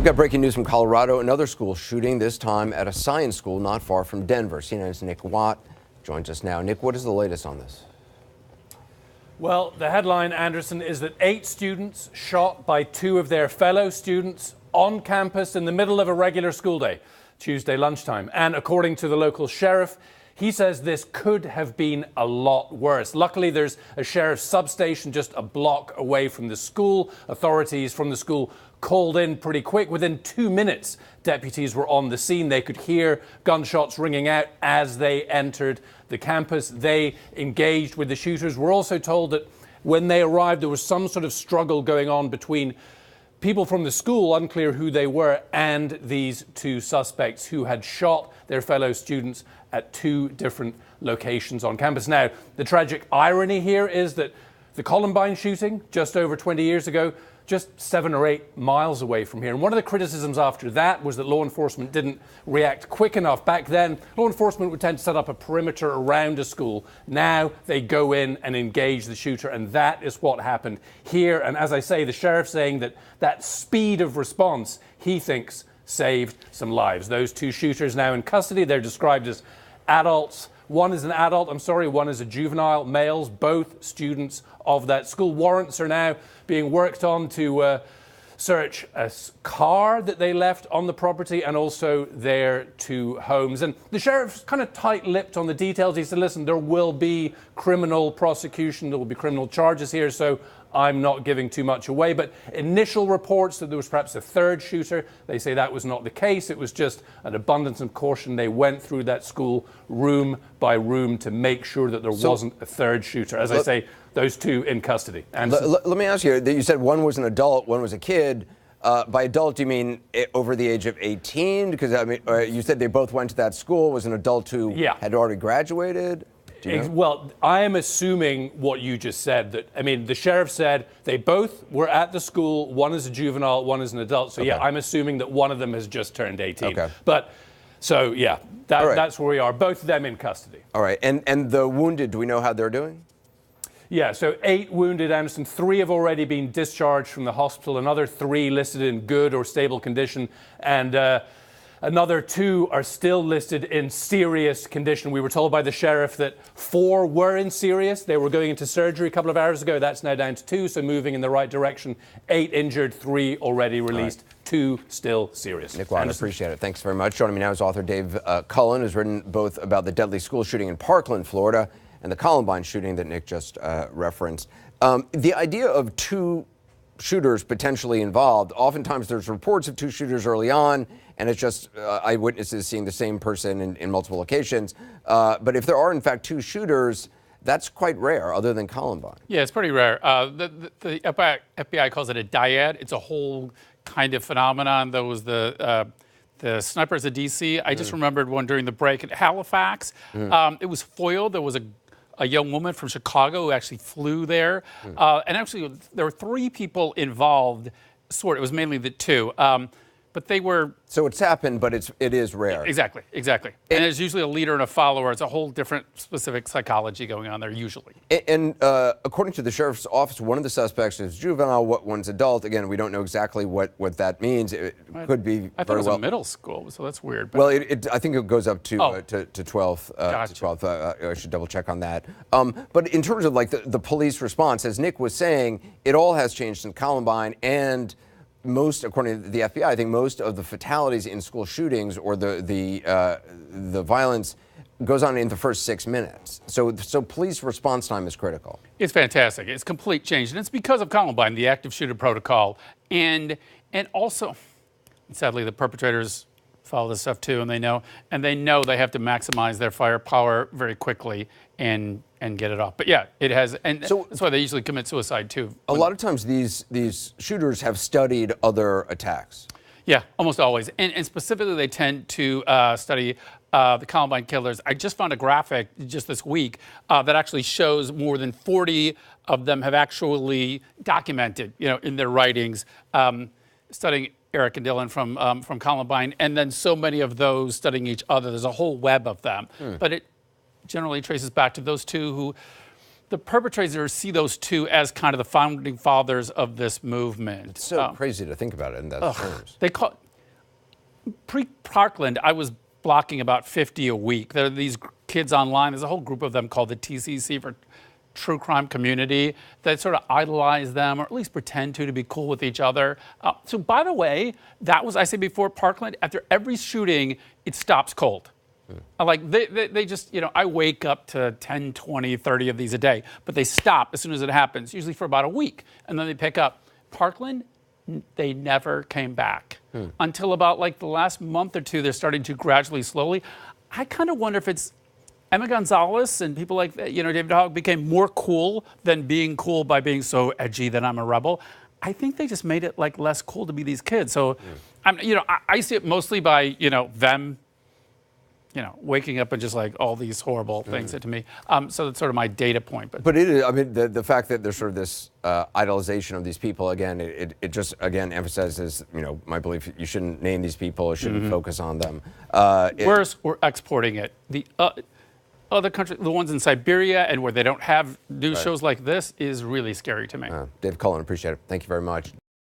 We've got breaking news from Colorado. Another school shooting, this time at a science school not far from Denver. CNN's Nick Watt joins us now. Nick, what is the latest on this? Well, the headline, Anderson, is that 8 students shot by 2 of their fellow students on campus in the middle of a regular school day, Tuesday lunchtime. And according to the local sheriff, he says this could have been a lot worse. Luckily, there's a sheriff's substation just a block away from the school. Authorities from the school called in pretty quick. Within 2 minutes, deputies were on the scene. They could hear gunshots ringing out as they entered the campus. They engaged with the shooters. We're also told that when they arrived, there was some sort of struggle going on between people from the school, unclear who they were, and these 2 suspects who had shot their fellow students at 2 different locations on campus. Now, the tragic irony here is that the Columbine shooting just over 20 years ago, just 7 or 8 miles away from here. And one of the criticisms after that was that law enforcement didn't react quick enough. Back then, law enforcement would tend to set up a perimeter around a school. Now they go in and engage the shooter, and that is what happened here. And as I say, the sheriff's saying that that speed of response, he thinks, saved some lives. Those 2 shooters now in custody. They're described as adults. One is an adult, one is a juvenile, males, both students of that school. Warrants are now being worked on to search a car that they left on the property and also their 2 homes. And the sheriff's kind of tight-lipped on the details. He said, listen, there will be criminal prosecution, there will be criminal charges here, so I'm not giving too much away. But initial reports that there was perhaps a 3rd shooter, they say that was not the case. It was just an abundance of caution. They went through that school room by room to make sure that there wasn't a 3rd shooter. As I say, those 2 in custody. And let me ask you, you said one was an adult, one was a kid. By adult, do you mean over the age of 18? Because I mean, you said they both went to that school. Was an adult who had already graduated? Well, I am assuming what you just said. That I mean, the sheriff said they both were at the school. One is a juvenile, one is an adult. So yeah, I'm assuming that one of them has just turned 18. Okay. But so yeah, that's where we are. Both of them in custody. All right. And the wounded, do we know how they're doing? Yeah, so 8 wounded, Anderson. 3 have already been discharged from the hospital. Another 3 listed in good or stable condition, and another 2 are still listed in serious condition. We were told by the sheriff that 4 were in serious. They were going into surgery a couple of hours ago. That's now down to 2, so moving in the right direction. 8 injured, 3 already released, 2 still serious. Nick Watt, appreciate it. Thanks very much. Joining me now is author Dave Cullen, who's written both about the deadly school shooting in Parkland, Florida, and the Columbine shooting that Nick just referenced. The idea of 2 shooters potentially involved, oftentimes there's reports of 2 shooters early on, and it's just eyewitnesses seeing the same person in multiple locations. But if there are, in fact, 2 shooters, that's quite rare, other than Columbine. Yeah, it's pretty rare. The FBI calls it a dyad. It's a whole kind of phenomenon. There was the snipers at D.C. I just remembered one during the break at Halifax. It was foiled. There was a young woman from Chicago who actually flew there. And actually, there were 3 people involved. It was mainly the 2. But they were... So it's happened, but it is rare. Exactly. And there's usually a leader and a follower. It's a whole different specific psychology going on there, usually. And according to the sheriff's office, one of the suspects is juvenile, one's adult. Again, we don't know exactly what that means. It could be I thought it was a middle school, so that's weird. But... Well, I think it goes up to 12th. Gotcha. To 12th. I should double check on that. But in terms of like the police response, as Nick was saying, it all has changed in Columbine, and according to the FBI, I think most of the fatalities in school shootings or the violence goes on in the first 6 minutes. So police response time is critical. It's fantastic. It's complete change, and it's because of Columbine, the active shooter protocol, and also, sadly, the perpetrators follow this stuff too, and they know they have to maximize their firepower very quickly and get it off. But yeah, it has, and so that's why they usually commit suicide too. A lot of times these shooters have studied other attacks. Yeah, almost always. And specifically, they tend to study the Columbine killers. I just found a graphic just this week that actually shows more than 40 of them have actually documented, in their writings, studying Eric and Dylan from Columbine, and then so many of those studying each other. There's a whole web of them. But it generally traces back to those two who the perpetrators see those two as kind of the founding fathers of this movement. It's so crazy to think about it in those terms. They call pre-Parkland, I was blocking about 50 a week. There are these kids online. There's a whole group of them called the TCC for True Crime Community that sort of idolize them, or at least pretend to be cool with each other. So by the way, that was, I said before, Parkland, after every shooting, it stops cold. Like they just, I wake up to 10, 20, 30 of these a day, but they stop as soon as it happens, usually for about a week, and then they pick up. Parkland, they never came back until about like the last month or two. They're starting to gradually, slowly. I kind of wonder if it's Emma Gonzalez and people like that, David Hogg became more cool than being cool by being so edgy that I'm a rebel. I think they just made it like less cool to be these kids. So, I see it mostly by, them, waking up and just like all these horrible things to me. So that's sort of my data point. But it is, I mean, the fact that there's sort of this idolization of these people, again, it just, again, emphasizes, my belief you shouldn't name these people, you shouldn't focus on them. Worse, we're exporting it. The other countries, the ones in Siberia and where they don't have news shows like this, is really scary to me. Dave Cullen, appreciate it. Thank you very much.